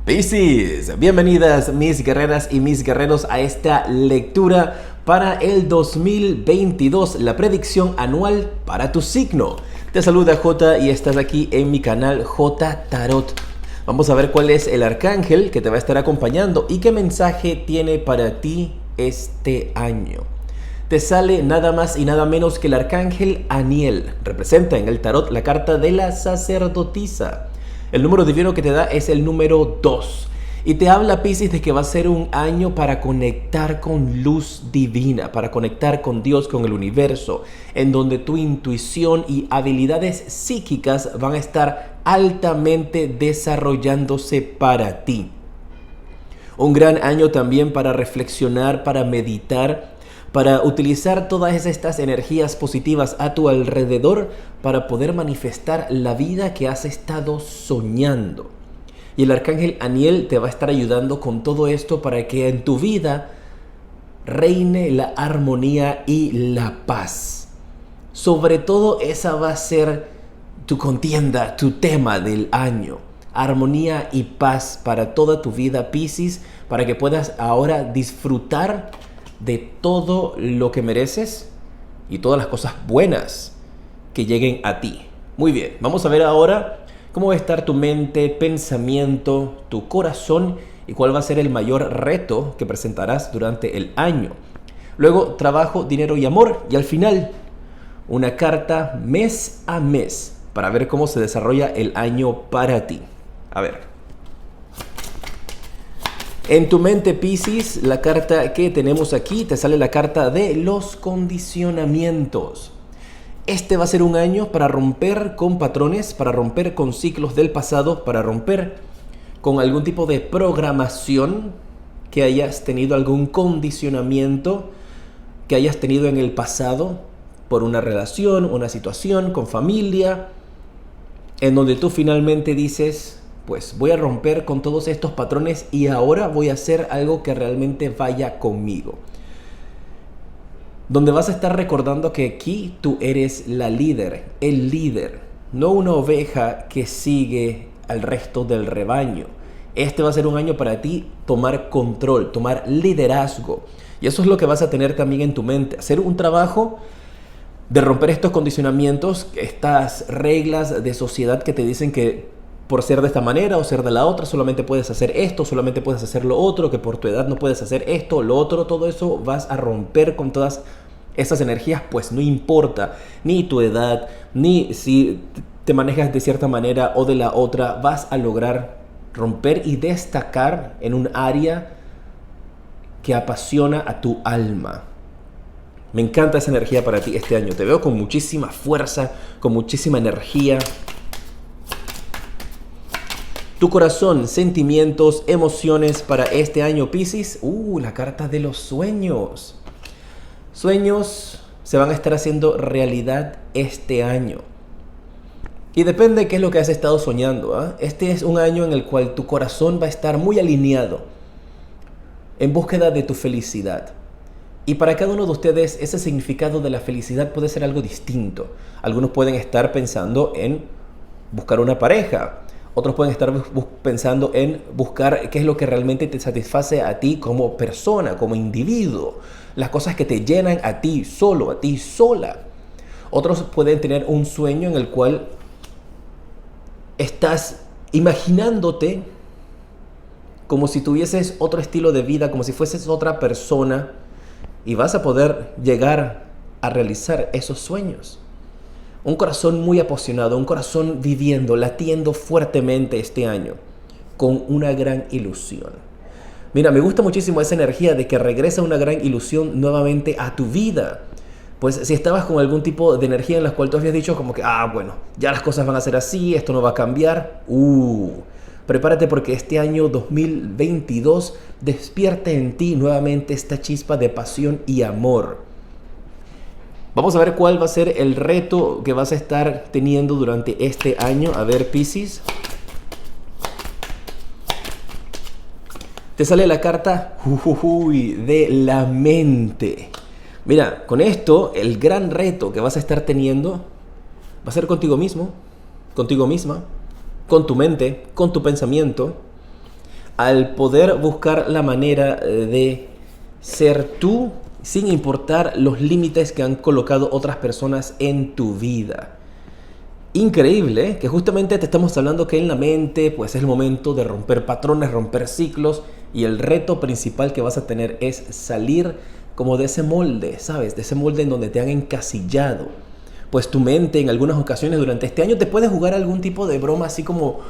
Piscis, bienvenidas mis guerreras y mis guerreros a esta lectura para el 2022, la predicción anual para tu signo. Te saluda J y estás aquí en mi canal J Tarot. Vamos a ver cuál es el arcángel que te va a estar acompañando y qué mensaje tiene para ti este año. Te sale nada más y nada menos que el arcángel Aniel. Representa en el tarot la carta de la sacerdotisa. El número divino que te da es el número 2. Y te habla, Piscis, de que va a ser un año para conectar con luz divina, para conectar con Dios, con el universo, en donde tu intuición y habilidades psíquicas van a estar altamente desarrollándose para ti. Un gran año también para reflexionar, para meditar, para utilizar todas estas energías positivas a tu alrededor para poder manifestar la vida que has estado soñando. Y el arcángel Aniel te va a estar ayudando con todo esto para que en tu vida reine la armonía y la paz. Sobre todo esa va a ser tu contienda, tu tema del año. Armonía y paz para toda tu vida, Piscis, para que puedas ahora disfrutar de todo lo que mereces y todas las cosas buenas que lleguen a ti. Muy bien, vamos a ver ahora cómo va a estar tu mente, pensamiento, tu corazón y cuál va a ser el mayor reto que presentarás durante el año. Luego, trabajo, dinero y amor. Y al final, una carta mes a mes para ver cómo se desarrolla el año para ti. A ver. En tu mente, Piscis, la carta que tenemos aquí, te sale la carta de los condicionamientos. Este va a ser un año para romper con patrones, para romper con ciclos del pasado, para romper con algún tipo de programación que hayas tenido, algún condicionamiento que hayas tenido en el pasado por una relación, una situación con familia, en donde tú finalmente dices: pues voy a romper con todos estos patrones y ahora voy a hacer algo que realmente vaya conmigo. Donde vas a estar recordando que aquí tú eres la líder, el líder, no una oveja que sigue al resto del rebaño. Este va a ser un año para ti tomar control, tomar liderazgo. Y eso es lo que vas a tener también en tu mente. Hacer un trabajo de romper estos condicionamientos, estas reglas de sociedad que te dicen que por ser de esta manera o ser de la otra solamente puedes hacer esto, solamente puedes hacer lo otro, que por tu edad no puedes hacer esto, lo otro. Todo eso vas a romper con todas esas energías, pues no importa ni tu edad, ni si te manejas de cierta manera o de la otra, vas a lograr romper y destacar en un área que apasiona a tu alma. Me encanta esa energía para ti este año. Te veo con muchísima fuerza, con muchísima energía. Tu corazón, sentimientos, emociones para este año, Piscis. La carta de los sueños. Sueños se van a estar haciendo realidad este año. Y depende de qué es lo que has estado soñando, ¿eh? Este es un año en el cual tu corazón va a estar muy alineado en búsqueda de tu felicidad. Y para cada uno de ustedes ese significado de la felicidad puede ser algo distinto. Algunos pueden estar pensando en buscar una pareja. Otros pueden estar pensando en buscar qué es lo que realmente te satisface a ti como persona, como individuo. Las cosas que te llenan a ti solo, a ti sola. Otros pueden tener un sueño en el cual estás imaginándote como si tuvieses otro estilo de vida, como si fueses otra persona, y vas a poder llegar a realizar esos sueños. Un corazón muy apasionado, un corazón viviendo, latiendo fuertemente este año, con una gran ilusión. Mira, me gusta muchísimo esa energía de que regresa una gran ilusión nuevamente a tu vida. Pues si estabas con algún tipo de energía en la cual tú habías dicho como que, bueno, ya las cosas van a ser así, esto no va a cambiar. Prepárate porque este año 2022 despierte en ti nuevamente esta chispa de pasión y amor. Vamos a ver cuál va a ser el reto que vas a estar teniendo durante este año. A ver, Piscis. Te sale la carta de la mente. Mira, con esto, el gran reto que vas a estar teniendo va a ser contigo mismo, contigo misma, con tu mente, con tu pensamiento. al poder buscar la manera de ser tú sin importar los límites que han colocado otras personas en tu vida. Increíble, ¿eh? Que justamente te estamos hablando que en la mente pues es el momento de romper patrones, romper ciclos, y el reto principal que vas a tener es salir como de ese molde, ¿sabes? De ese molde en donde te han encasillado. Pues tu mente en algunas ocasiones durante este año te puede jugar algún tipo de broma, así como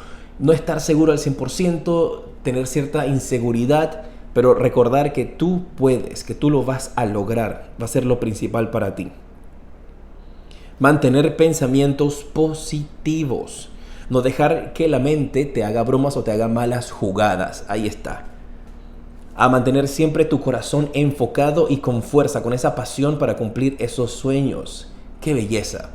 no estar seguro al 100%, tener cierta inseguridad, pero recordar que tú puedes, que tú lo vas a lograr, va a ser lo principal para ti. Mantener pensamientos positivos, no dejar que la mente te haga bromas o te haga malas jugadas, ahí está. A mantener siempre tu corazón enfocado y con fuerza, con esa pasión para cumplir esos sueños. ¡Qué belleza!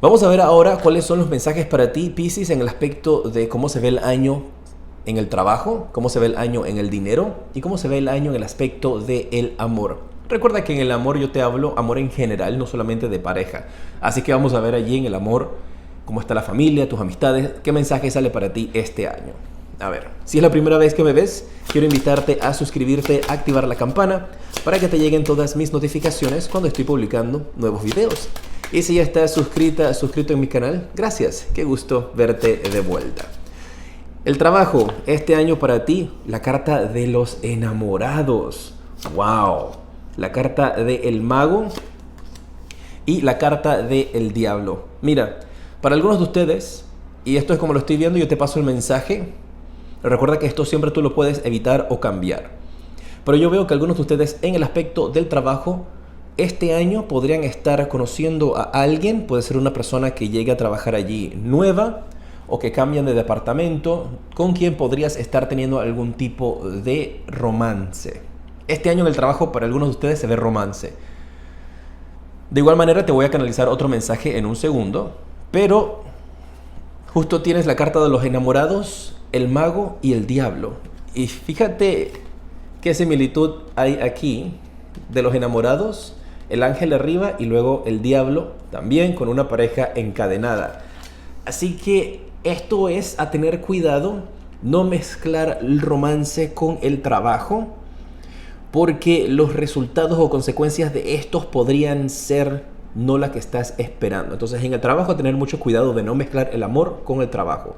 Vamos a ver ahora cuáles son los mensajes para ti, Piscis, en el aspecto de cómo se ve el año en el trabajo, cómo se ve el año en el dinero y cómo se ve el año en el aspecto del amor. Recuerda que en el amor yo te hablo amor en general, no solamente de pareja. Así que vamos a ver allí en el amor cómo está la familia, tus amistades, qué mensaje sale para ti este año. A ver, si es la primera vez que me ves, quiero invitarte a suscribirte, a activar la campana para que te lleguen todas mis notificaciones cuando estoy publicando nuevos videos. Y si ya estás suscrito en mi canal, gracias, qué gusto verte de vuelta. El trabajo, este año para ti, la carta de los enamorados. ¡Wow! La carta del mago y la carta del diablo. Mira, para algunos de ustedes, y esto es como lo estoy viendo, yo te paso el mensaje. Recuerda que esto siempre tú lo puedes evitar o cambiar. Pero yo veo que algunos de ustedes en el aspecto del trabajo, este año podrían estar conociendo a alguien. Puede ser una persona que llegue a trabajar allí nueva o que cambian de departamento, con quien podrías estar teniendo algún tipo de romance. Este año en el trabajo para algunos de ustedes se ve romance. De igual manera te voy a canalizar otro mensaje en un segundo, pero justo tienes la carta de los enamorados, el mago y el diablo. Y fíjate qué similitud hay aquí de los enamorados, el ángel arriba y luego el diablo también con una pareja encadenada. Así que esto es a tener cuidado, no mezclar el romance con el trabajo, porque los resultados o consecuencias de estos podrían ser no la que estás esperando. Entonces en el trabajo tener mucho cuidado de no mezclar el amor con el trabajo.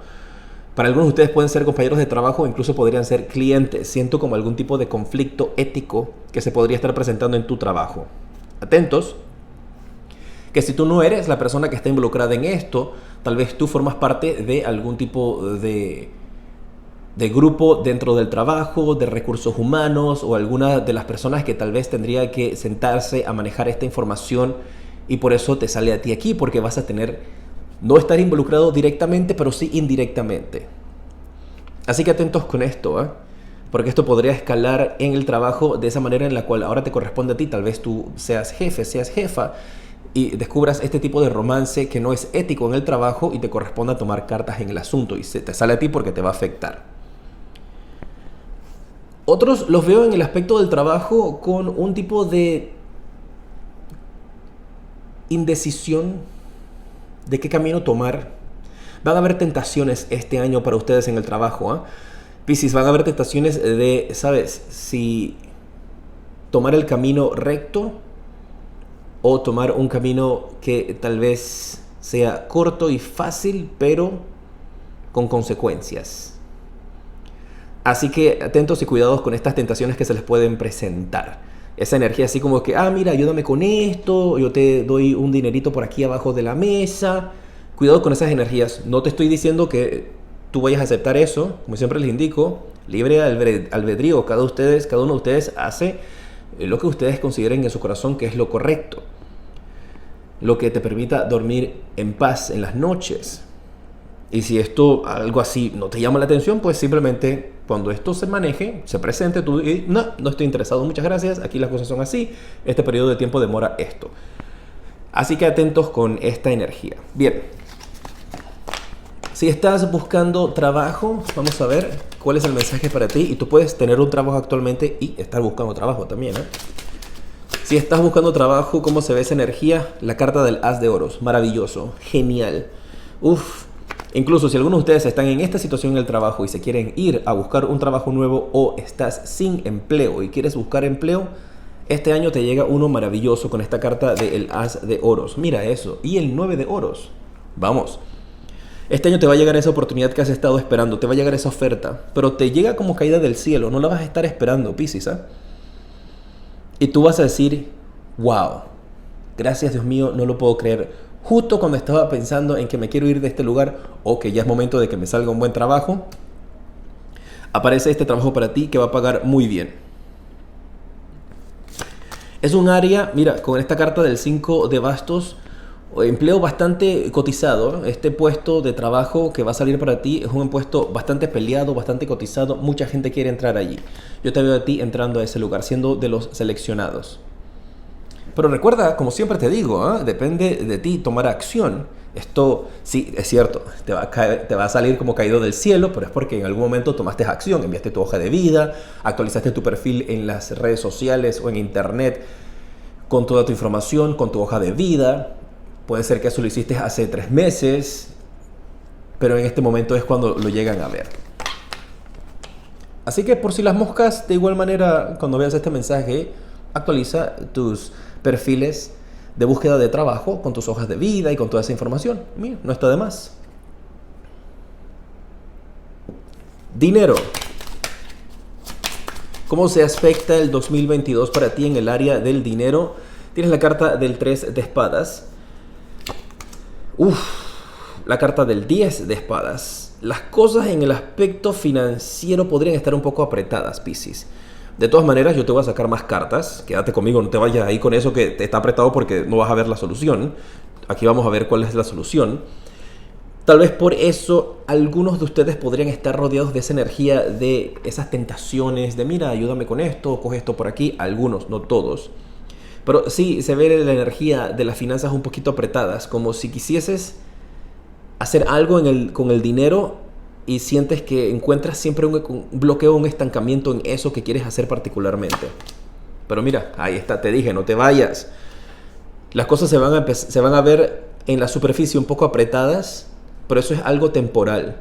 Para algunos de ustedes pueden ser compañeros de trabajo o incluso podrían ser clientes. Siento como algún tipo de conflicto ético que se podría estar presentando en tu trabajo. Atentos, que si tú no eres la persona que está involucrada en esto, tal vez tú formas parte de algún tipo de grupo dentro del trabajo, de recursos humanos o alguna de las personas que tal vez tendría que sentarse a manejar esta información y por eso te sale a ti aquí, porque vas a tener no estar involucrado directamente, pero sí indirectamente. Así que atentos con esto, ¿eh? Porque esto podría escalar en el trabajo de esa manera en la cual ahora te corresponde a ti. Tal vez tú seas jefe, seas jefa y descubras este tipo de romance que no es ético en el trabajo y te corresponde tomar cartas en el asunto y se te sale a ti porque te va a afectar. Otros los veo en el aspecto del trabajo con un tipo de indecisión de qué camino tomar. Van a haber tentaciones este año para ustedes en el trabajo, ¿eh? Piscis, van a haber tentaciones de, ¿sabes? Si tomar el camino recto o tomar un camino que tal vez sea corto y fácil, pero con consecuencias. Así que atentos y cuidados con estas tentaciones que se les pueden presentar. Esa energía así como que, mira, ayúdame con esto, yo te doy un dinerito por aquí abajo de la mesa. Cuidado con esas energías. No te estoy diciendo que tú vayas a aceptar eso. Como siempre les indico, libre albedrío. Cada uno de ustedes hace lo que ustedes consideren en su corazón que es lo correcto. Lo que te permita dormir en paz en las noches. Y si esto, algo así, no te llama la atención, pues simplemente cuando esto se maneje, se presente, tú y no estoy interesado, muchas gracias, aquí las cosas son así, este periodo de tiempo demora esto. Así que atentos con esta energía. Bien, si estás buscando trabajo, vamos a ver cuál es el mensaje para ti. Y tú puedes tener un trabajo actualmente y estar buscando trabajo también, ¿eh? Si estás buscando trabajo, ¿cómo se ve esa energía? La carta del As de Oros, maravilloso, genial. Incluso si algunos de ustedes están en esta situación en el trabajo y se quieren ir a buscar un trabajo nuevo o estás sin empleo y quieres buscar empleo, este año te llega uno maravilloso con esta carta del As de Oros. Mira eso. Y el 9 de Oros. Vamos. Este año te va a llegar esa oportunidad que has estado esperando. Te va a llegar esa oferta. Pero te llega como caída del cielo. No la vas a estar esperando, Piscis, ¿eh? Y tú vas a decir, wow. Gracias, Dios mío, no lo puedo creer. Justo cuando estaba pensando en que me quiero ir de este lugar o que ya es momento de que me salga un buen trabajo, aparece este trabajo para ti que va a pagar muy bien. Es un área, mira, con esta carta del 5 de bastos, empleo bastante cotizado. Este puesto de trabajo que va a salir para ti es un puesto bastante peleado, bastante cotizado. Mucha gente quiere entrar allí. Yo te veo a ti entrando a ese lugar, siendo de los seleccionados. Pero recuerda, como siempre te digo, depende de ti tomar acción. Esto, sí, es cierto, te va a salir como caído del cielo, pero es porque en algún momento tomaste acción, enviaste tu hoja de vida, actualizaste tu perfil en las redes sociales o en internet con toda tu información, con tu hoja de vida. Puede ser que eso lo hiciste hace 3 meses, pero en este momento es cuando lo llegan a ver. Así que por si las moscas, de igual manera, cuando veas este mensaje, actualiza tus perfiles de búsqueda de trabajo con tus hojas de vida y con toda esa información. Mira, no está de más. Dinero. ¿Cómo se aspecta el 2022 para ti en el área del dinero? Tienes la carta del 3 de espadas. La carta del 10 de espadas. Las cosas en el aspecto financiero podrían estar un poco apretadas, Piscis. De todas maneras, yo te voy a sacar más cartas. Quédate conmigo, no te vayas ahí con eso que te está apretado porque no vas a ver la solución. Aquí vamos a ver cuál es la solución. Tal vez por eso algunos de ustedes podrían estar rodeados de esa energía, de esas tentaciones, de mira, ayúdame con esto, coge esto por aquí. Algunos, no todos. Pero sí se ve la energía de las finanzas un poquito apretadas, como si quisieses hacer algo con el dinero y sientes que encuentras siempre un bloqueo, un estancamiento en eso que quieres hacer particularmente. Pero mira, ahí está, te dije, no te vayas. Las cosas se van a ver en la superficie un poco apretadas, pero eso es algo temporal.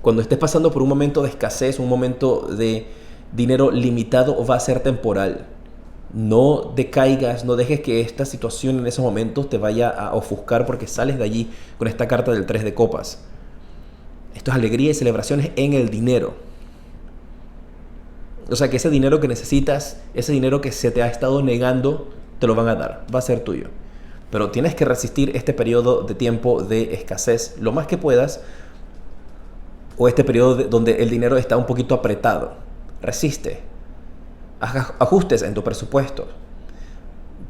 Cuando estés pasando por un momento de escasez, un momento de dinero limitado, va a ser temporal. No decaigas, no dejes que esta situación en esos momentos te vaya a ofuscar porque sales de allí con esta carta del 3 de copas. Esto es alegría y celebraciones en el dinero. O sea que ese dinero que necesitas, ese dinero que se te ha estado negando, te lo van a dar, va a ser tuyo. Pero tienes que resistir este periodo de tiempo de escasez lo más que puedas, o este periodo donde el dinero está un poquito apretado. Resiste. Haz ajustes en tu presupuesto.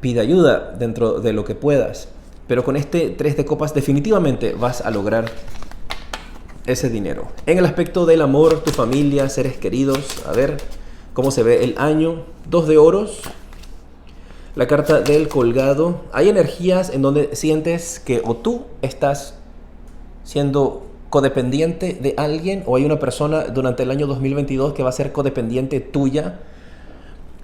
Pide ayuda dentro de lo que puedas. Pero con este 3 de copas definitivamente vas a lograr ese dinero. En el aspecto del amor, tu familia, seres queridos, a ver cómo se ve el año. 2 de oros. La carta del colgado. Hay energías en donde sientes que o tú estás siendo codependiente de alguien o hay una persona durante el año 2022 que va a ser codependiente tuya.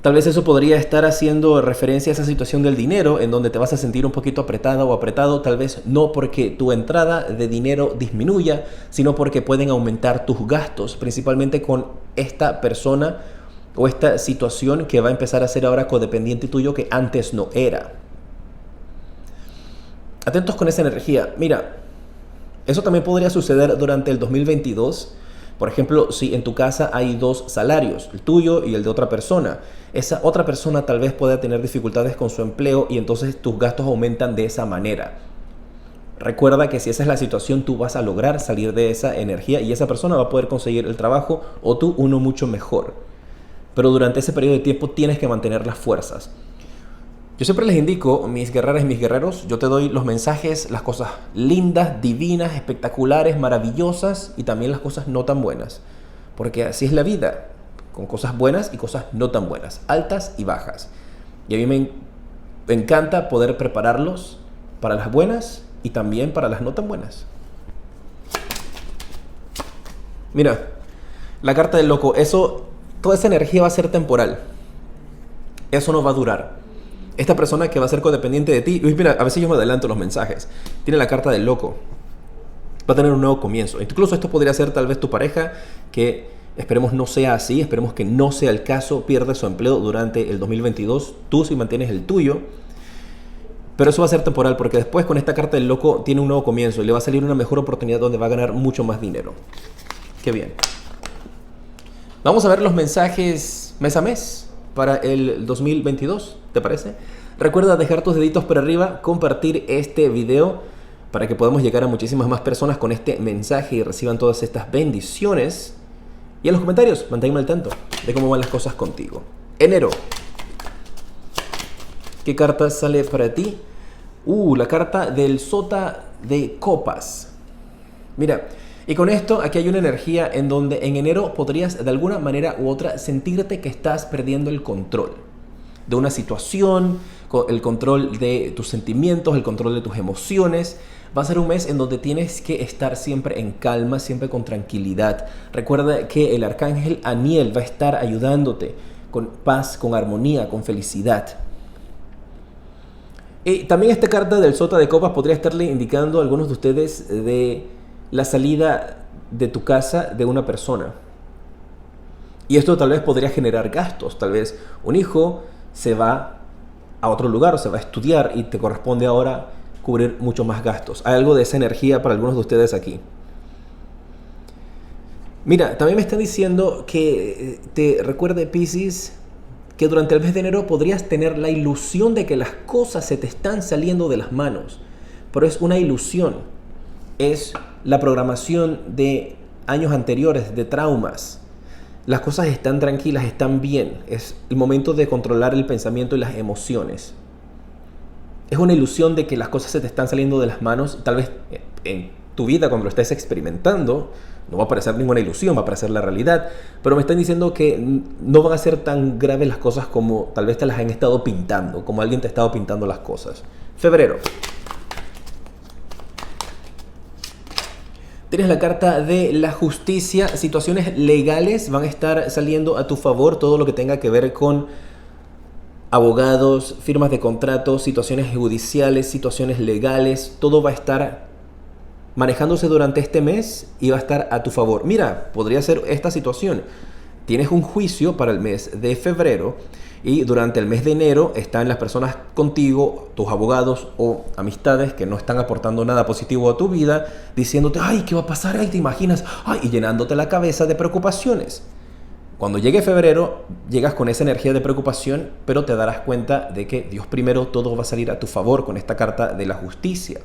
Tal vez eso podría estar haciendo referencia a esa situación del dinero en donde te vas a sentir un poquito apretada o apretado, tal vez no porque tu entrada de dinero disminuya, sino porque pueden aumentar tus gastos, principalmente con esta persona o esta situación que va a empezar a ser ahora codependiente tuyo que antes no era. Atentos con esa energía. Mira, eso también podría suceder durante el 2022. Por ejemplo, si en tu casa hay 2 salarios, el tuyo y el de otra persona, esa otra persona tal vez pueda tener dificultades con su empleo y entonces tus gastos aumentan de esa manera. Recuerda que si esa es la situación, tú vas a lograr salir de esa energía y esa persona va a poder conseguir el trabajo o tú uno mucho mejor. Pero durante ese periodo de tiempo tienes que mantener las fuerzas. Yo siempre les indico, mis guerreras y mis guerreros, yo te doy los mensajes, las cosas lindas, divinas, espectaculares, maravillosas y también las cosas no tan buenas. Porque así es la vida, con cosas buenas y cosas no tan buenas, altas y bajas. Y a mí me encanta poder prepararlos para las buenas y también para las no tan buenas. Mira, la carta del loco, toda esa energía va a ser temporal. Eso no va a durar. Esta persona que va a ser codependiente de ti, mira, a veces yo me adelanto los mensajes, tiene la carta del loco. Va a tener un nuevo comienzo. Incluso esto podría ser tal vez tu pareja, que esperemos no sea así, esperemos que no sea el caso, pierde su empleo durante el 2022, tú sí mantienes el tuyo. Pero eso va a ser temporal, porque después con esta carta del loco tiene un nuevo comienzo y le va a salir una mejor oportunidad donde va a ganar mucho más dinero. Qué bien. Vamos a ver los mensajes mes a mes para el 2022, ¿te parece? Recuerda dejar tus deditos para arriba, compartir este video para que podamos llegar a muchísimas más personas con este mensaje y reciban todas estas bendiciones. Y en los comentarios, manténme al tanto de cómo van las cosas contigo. Enero. ¿Qué carta sale para ti? La carta del Sota de Copas. Mira, y con esto aquí hay una energía en donde en enero podrías de alguna manera u otra sentirte que estás perdiendo el control de una situación, el control de tus sentimientos, el control de tus emociones. Va a ser un mes en donde tienes que estar siempre en calma, siempre con tranquilidad. Recuerda que el arcángel Aniel va a estar ayudándote con paz, con armonía, con felicidad. Y también esta carta del Sota de Copas podría estarle indicando a algunos de ustedes de la salida de tu casa de una persona. Y esto tal vez podría generar gastos. Tal vez un hijo se va a otro lugar o se va a estudiar y te corresponde ahora cubrir mucho más gastos. Hay algo de esa energía para algunos de ustedes aquí. Mira, también me están diciendo que te recuerde, Piscis, que durante el mes de enero podrías tener la ilusión de que las cosas se te están saliendo de las manos. Pero es una ilusión. Es la programación de años anteriores, de traumas. Las cosas están tranquilas, están bien. Es el momento de controlar el pensamiento y las emociones. Es una ilusión de que las cosas se te están saliendo de las manos. Tal vez en tu vida, cuando lo estés experimentando, no va a parecer ninguna ilusión, va a parecer la realidad. Pero me están diciendo que no van a ser tan graves las cosas como tal vez te las han estado pintando, como alguien te ha estado pintando las cosas. Febrero. Tienes la carta de la justicia. Situaciones legales van a estar saliendo a tu favor. Todo lo que tenga que ver con abogados, firmas de contratos, situaciones judiciales, situaciones legales. Todo va a estar manejándose durante este mes y va a estar a tu favor. Mira, podría ser esta situación. Tienes un juicio para el mes de febrero y durante el mes de enero están las personas contigo, tus abogados o amistades que no están aportando nada positivo a tu vida, diciéndote, ay, ¿qué va a pasar? Ay, ¿te imaginas? Ay, y llenándote la cabeza de preocupaciones. Cuando llegue febrero, llegas con esa energía de preocupación, pero te darás cuenta de que Dios primero, todo va a salir a tu favor con esta carta de la justicia.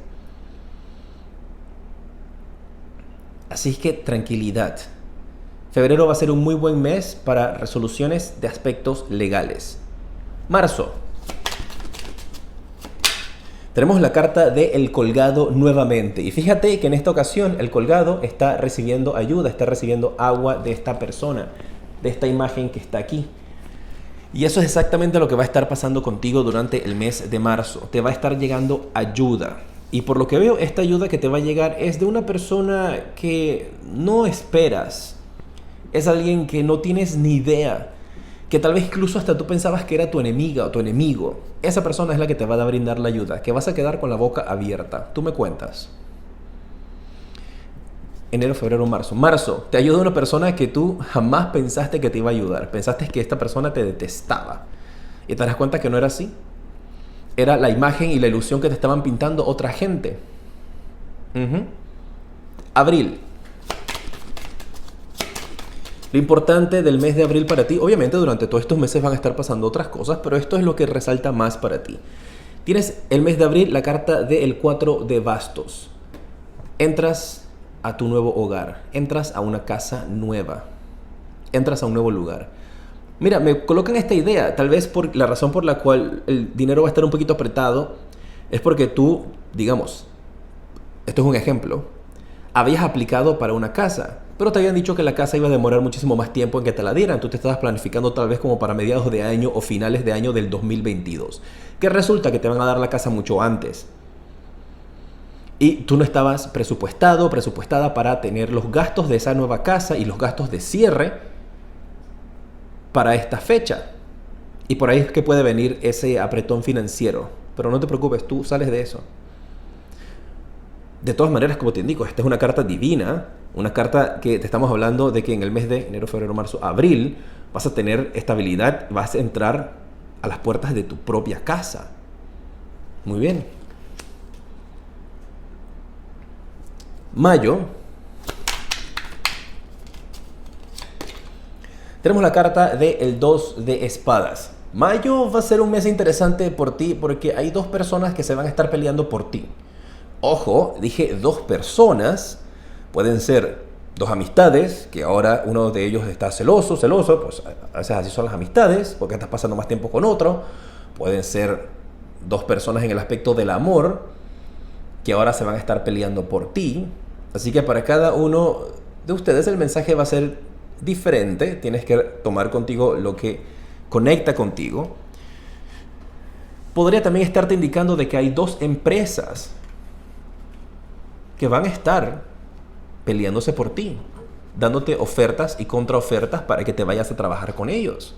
Así es que tranquilidad. Febrero va a ser un muy buen mes para resoluciones de aspectos legales. Marzo. Tenemos la carta de El Colgado nuevamente. Y fíjate que en esta ocasión el colgado está recibiendo ayuda, está recibiendo agua de esta persona, de esta imagen que está aquí. Y eso es exactamente lo que va a estar pasando contigo durante el mes de marzo. Te va a estar llegando ayuda. Y por lo que veo, esta ayuda que te va a llegar es de una persona que no esperas. Es alguien que no tienes ni idea. Que tal vez incluso hasta tú pensabas que era tu enemiga o tu enemigo. Esa persona es la que te va a brindar la ayuda. Que vas a quedar con la boca abierta. Tú me cuentas. Enero, febrero, marzo. Marzo, te ayuda una persona que tú jamás pensaste que te iba a ayudar. Pensaste que esta persona te detestaba. Y te das cuenta que no era así. Era la imagen y la ilusión que te estaban pintando otra gente. Abril. Lo importante del mes de abril para ti, obviamente durante todos estos meses van a estar pasando otras cosas, pero esto es lo que resalta más para ti. Tienes el mes de abril la carta del 4 de bastos. Entras a tu nuevo hogar, entras a una casa nueva, entras a un nuevo lugar. Mira, me colocan esta idea, tal vez por la razón por la cual el dinero va a estar un poquito apretado, es porque tú, digamos, esto es un ejemplo, habías aplicado para una casa, pero te habían dicho que la casa iba a demorar muchísimo más tiempo en que te la dieran. Tú te estabas planificando tal vez como para mediados de año o finales de año del 2022. Que resulta que te van a dar la casa mucho antes. Y tú no estabas presupuestada para tener los gastos de esa nueva casa y los gastos de cierre para esta fecha. Y por ahí es que puede venir ese apretón financiero. Pero no te preocupes, tú sales de eso. De todas maneras, como te indico, esta es una carta divina, una carta que te estamos hablando de que en el mes de enero, febrero, marzo, abril vas a tener estabilidad, vas a entrar a las puertas de tu propia casa. Muy bien. Mayo. Tenemos la carta del 2 de espadas. Mayo va a ser un mes interesante por ti porque hay dos personas que se van a estar peleando por ti. Ojo, dije dos personas, pueden ser dos amistades, que ahora uno de ellos está celoso, pues a veces así son las amistades, porque estás pasando más tiempo con otro. Pueden ser dos personas en el aspecto del amor, que ahora se van a estar peleando por ti. Así que para cada uno de ustedes el mensaje va a ser diferente. Tienes que tomar contigo lo que conecta contigo. Podría también estarte indicando de que hay dos empresas que van a estar peleándose por ti, dándote ofertas y contraofertas para que te vayas a trabajar con ellos.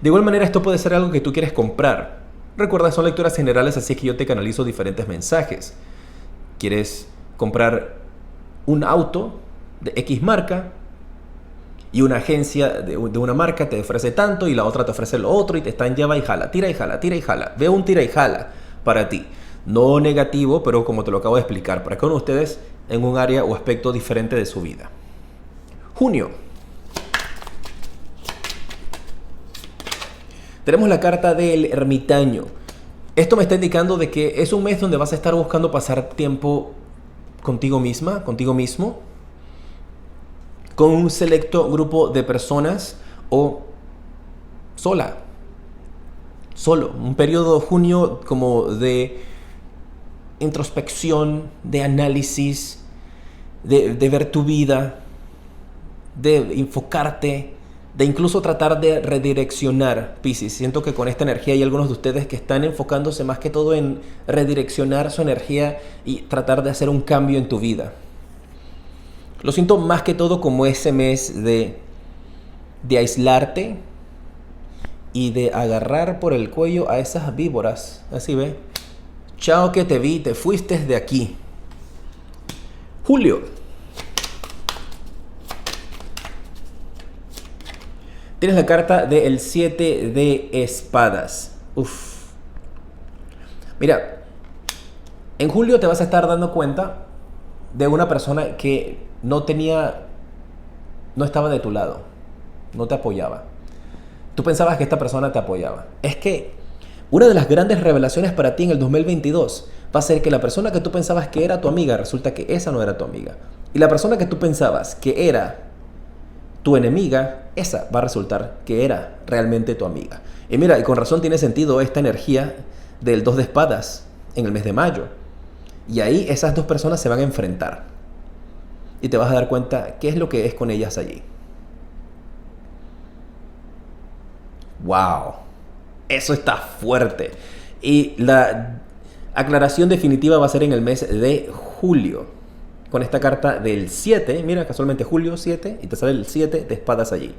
De igual manera, esto puede ser algo que tú quieres comprar. Recuerda, son lecturas generales, así es que yo te canalizo diferentes mensajes. ¿Quieres comprar un auto de X marca? Y una agencia de una marca te ofrece tanto y la otra te ofrece lo otro y te están lleva y jala, tira y jala, tira y jala. Veo un tira y jala para ti. No negativo, pero como te lo acabo de explicar, para cada uno de ustedes en un área o aspecto diferente de su vida. Junio. Tenemos la carta del ermitaño. Esto me está indicando de que es un mes donde vas a estar buscando pasar tiempo contigo misma, contigo mismo, con un selecto grupo de personas o sola, solo. Un periodo junio como de introspección, de análisis, de ver tu vida, de enfocarte, de incluso tratar de redireccionar, Piscis. Siento que con esta energía hay algunos de ustedes que están enfocándose más que todo en redireccionar su energía y tratar de hacer un cambio en tu vida. Lo siento más que todo como ese mes de aislarte y de agarrar por el cuello a esas víboras. Así ve. Chao que te vi, te fuiste de aquí. Julio. Tienes la carta del 7 de espadas. Uf. Mira, en julio te vas a estar dando cuenta de una persona que no estaba de tu lado, no te apoyaba. Tú pensabas que esta persona te apoyaba. Es que una de las grandes revelaciones para ti en el 2022 va a ser que la persona que tú pensabas que era tu amiga, resulta que esa no era tu amiga. Y la persona que tú pensabas que era tu enemiga, esa va a resultar que era realmente tu amiga. Y mira, y con razón tiene sentido esta energía del 2 de espadas en el mes de mayo. Y ahí esas dos personas se van a enfrentar. Y te vas a dar cuenta qué es lo que es con ellas allí. ¡Wow! Eso está fuerte. Y la aclaración definitiva va a ser en el mes de julio. Con esta carta del 7. Mira, casualmente julio 7. Y te sale el 7 de espadas allí.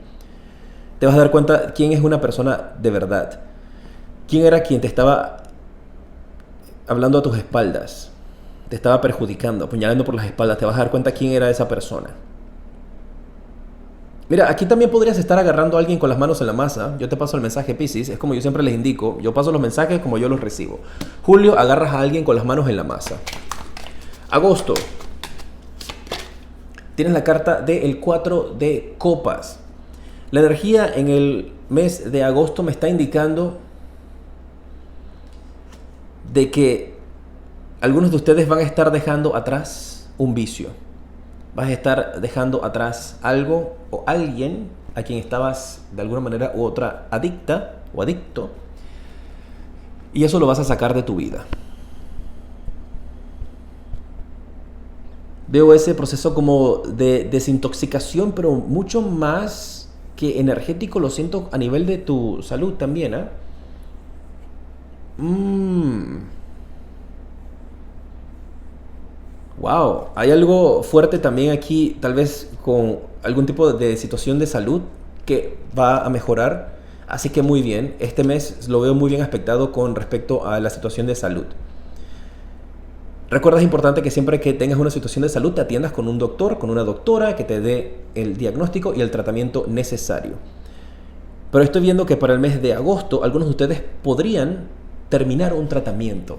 Te vas a dar cuenta quién es una persona de verdad. Quién era quien te estaba hablando a tus espaldas. Te estaba perjudicando, apuñalando por las espaldas. Te vas a dar cuenta quién era esa persona. Mira, aquí también podrías estar agarrando a alguien con las manos en la masa. Yo te paso el mensaje, Piscis. Es como yo siempre les indico. Yo paso los mensajes como yo los recibo. Julio, agarras a alguien con las manos en la masa. Agosto. Tienes la carta del 4 de copas. La energía en el mes de agosto me está indicando de que algunos de ustedes van a estar dejando atrás un vicio. Vas a estar dejando atrás algo o alguien a quien estabas de alguna manera u otra adicta o adicto. Y eso lo vas a sacar de tu vida. Veo ese proceso como de desintoxicación, pero mucho más que energético, lo siento a nivel de tu salud también, ¿eh? Wow, hay algo fuerte también aquí, tal vez con algún tipo de situación de salud que va a mejorar. Así que muy bien, este mes lo veo muy bien aspectado con respecto a la situación de salud. Recuerda, es importante que siempre que tengas una situación de salud te atiendas con un doctor, con una doctora que te dé el diagnóstico y el tratamiento necesario. Pero estoy viendo que para el mes de agosto algunos de ustedes podrían terminar un tratamiento.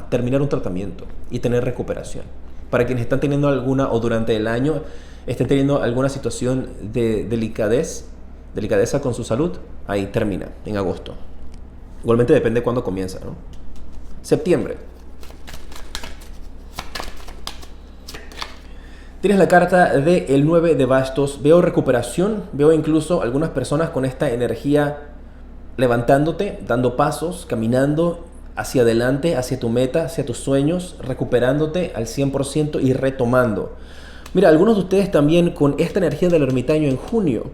Terminar un tratamiento y tener recuperación. Para quienes están teniendo alguna o durante el año estén teniendo alguna situación de delicadeza con su salud, ahí termina, en agosto. Igualmente depende de cuándo comienza, ¿no? Septiembre. Tienes la carta del 9 de bastos. Veo recuperación, veo incluso algunas personas con esta energía levantándote, dando pasos, caminando hacia adelante, hacia tu meta, hacia tus sueños, recuperándote al 100% y retomando. Mira, algunos de ustedes también con esta energía del ermitaño en junio,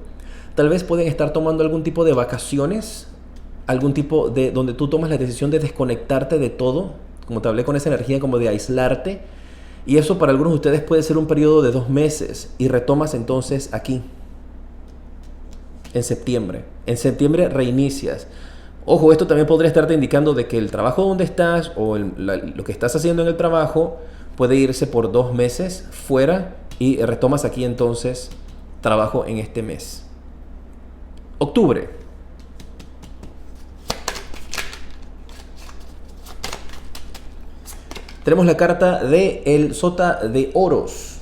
tal vez pueden estar tomando algún tipo de vacaciones, algún tipo de donde tú tomas la decisión de desconectarte de todo, como te hablé con esa energía como de aislarte. Y eso para algunos de ustedes puede ser un periodo de 2 meses y retomas entonces aquí, en septiembre. En septiembre reinicias. Ojo, esto también podría estarte indicando de que el trabajo donde estás o lo que estás haciendo en el trabajo puede irse por 2 meses fuera y retomas aquí entonces trabajo en este mes. Octubre. Tenemos la carta de el Sota de Oros.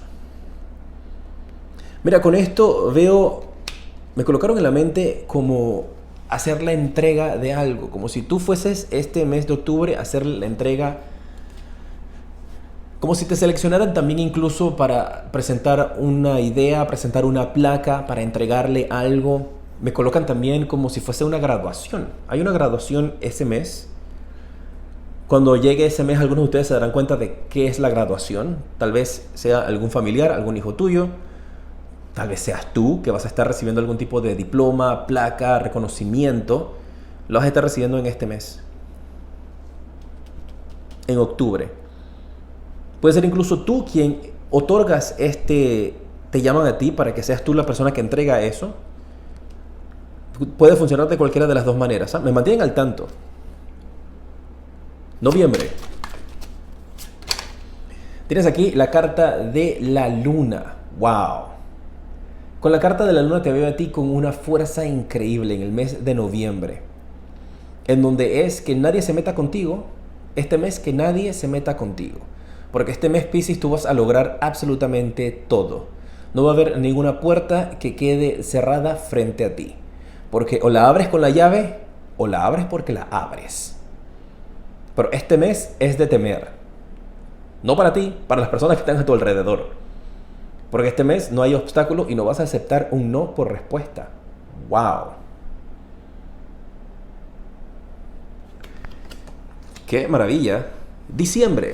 Mira, con esto me colocaron en la mente como hacer la entrega de algo, como si tú fueses este mes de octubre a hacer la entrega, como si te seleccionaran también incluso para presentar una idea, presentar una placa, para entregarle algo. Me colocan también como si fuese una graduación. Hay una graduación ese mes. Cuando llegue ese mes, algunos de ustedes se darán cuenta de qué es la graduación. Tal vez sea algún familiar, algún hijo tuyo. Tal vez seas tú que vas a estar recibiendo algún tipo de diploma, placa, reconocimiento. Lo vas a estar recibiendo en este mes. En octubre. Puede ser incluso tú quien otorgas te llaman a ti para que seas tú la persona que entrega eso. Puede funcionar de cualquiera de las dos maneras. Me mantienen al tanto. Noviembre. Tienes aquí la carta de la luna. ¡Wow! Con la carta de la luna te veo a ti con una fuerza increíble en el mes de noviembre. En donde es que nadie se meta contigo. Este mes que nadie se meta contigo. Porque este mes, Piscis, tú vas a lograr absolutamente todo. No va a haber ninguna puerta que quede cerrada frente a ti. Porque o la abres con la llave o la abres porque la abres. Pero este mes es de temer. No para ti, para las personas que están a tu alrededor. Porque este mes no hay obstáculo y no vas a aceptar un no por respuesta. ¡Wow! ¡Qué maravilla! Diciembre.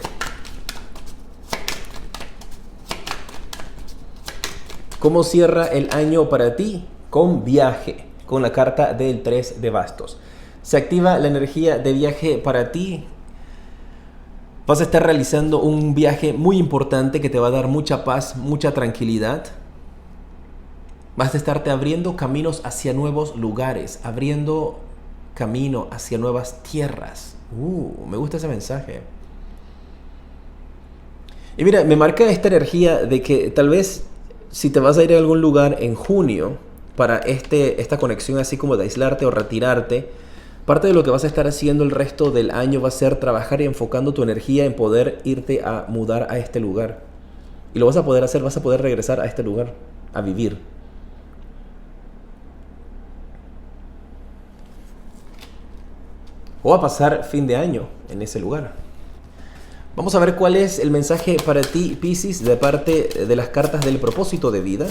¿Cómo cierra el año para ti? Con viaje, con la carta del 3 de bastos. Se activa la energía de viaje para ti. Vas a estar realizando un viaje muy importante que te va a dar mucha paz, mucha tranquilidad. Vas a estarte abriendo caminos hacia nuevos lugares, abriendo camino hacia nuevas tierras. Me gusta ese mensaje. Y mira, me marca esta energía de que tal vez si te vas a ir a algún lugar en junio para esta conexión así como de aislarte o retirarte, parte de lo que vas a estar haciendo el resto del año va a ser trabajar y enfocando tu energía en poder irte a mudar a este lugar. Y lo vas a poder hacer, vas a poder regresar a este lugar, a vivir. O a pasar fin de año en ese lugar. Vamos a ver cuál es el mensaje para ti, Piscis, de parte de las cartas del propósito de vida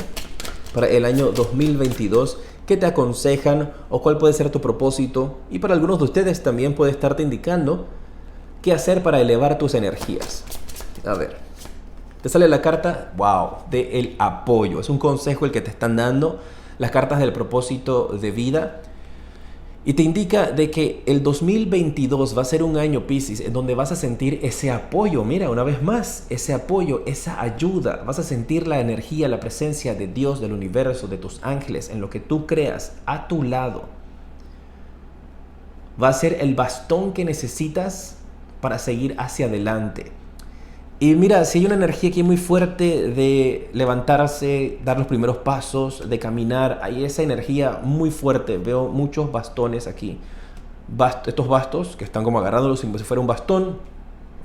para el año 2022. ¿Qué te aconsejan o cuál puede ser tu propósito? Y para algunos de ustedes también puede estarte indicando qué hacer para elevar tus energías. A ver, te sale la carta, wow, de el apoyo. Es un consejo el que te están dando las cartas del propósito de vida. Y te indica de que el 2022 va a ser un año, Piscis, en donde vas a sentir ese apoyo. Mira, una vez más, ese apoyo, esa ayuda. Vas a sentir la energía, la presencia de Dios, del universo, de tus ángeles, en lo que tú creas, a tu lado. Va a ser el bastón que necesitas para seguir hacia adelante. Y mira, si hay una energía aquí muy fuerte de levantarse, dar los primeros pasos, de caminar, hay esa energía muy fuerte. Veo muchos bastones aquí. Estos bastos que están como agarrándolos como si fuera un bastón.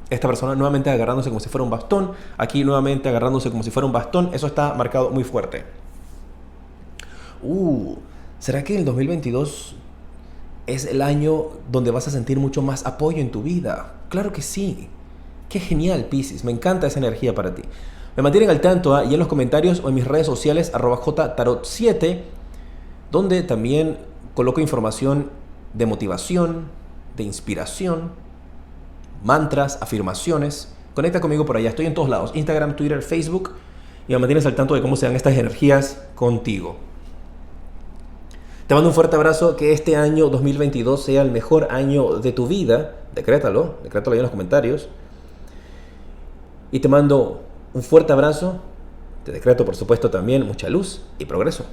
Esta persona nuevamente agarrándose como si fuera un bastón. Aquí nuevamente agarrándose como si fuera un bastón. Eso está marcado muy fuerte. ¿Será que el 2022 es el año donde vas a sentir mucho más apoyo en tu vida? Claro que sí. Qué genial, Piscis. Me encanta esa energía para ti. Me mantienen al tanto y en los comentarios o en mis redes sociales @jtarot7, donde también coloco información de motivación, de inspiración, mantras, afirmaciones. Conecta conmigo por allá. Estoy en todos lados. Instagram, Twitter, Facebook. Y me mantienes al tanto de cómo se dan estas energías contigo. Te mando un fuerte abrazo. Que este año 2022 sea el mejor año de tu vida. Decrétalo ahí en los comentarios. Y te mando un fuerte abrazo. Te decreto, por supuesto, también mucha luz y progreso.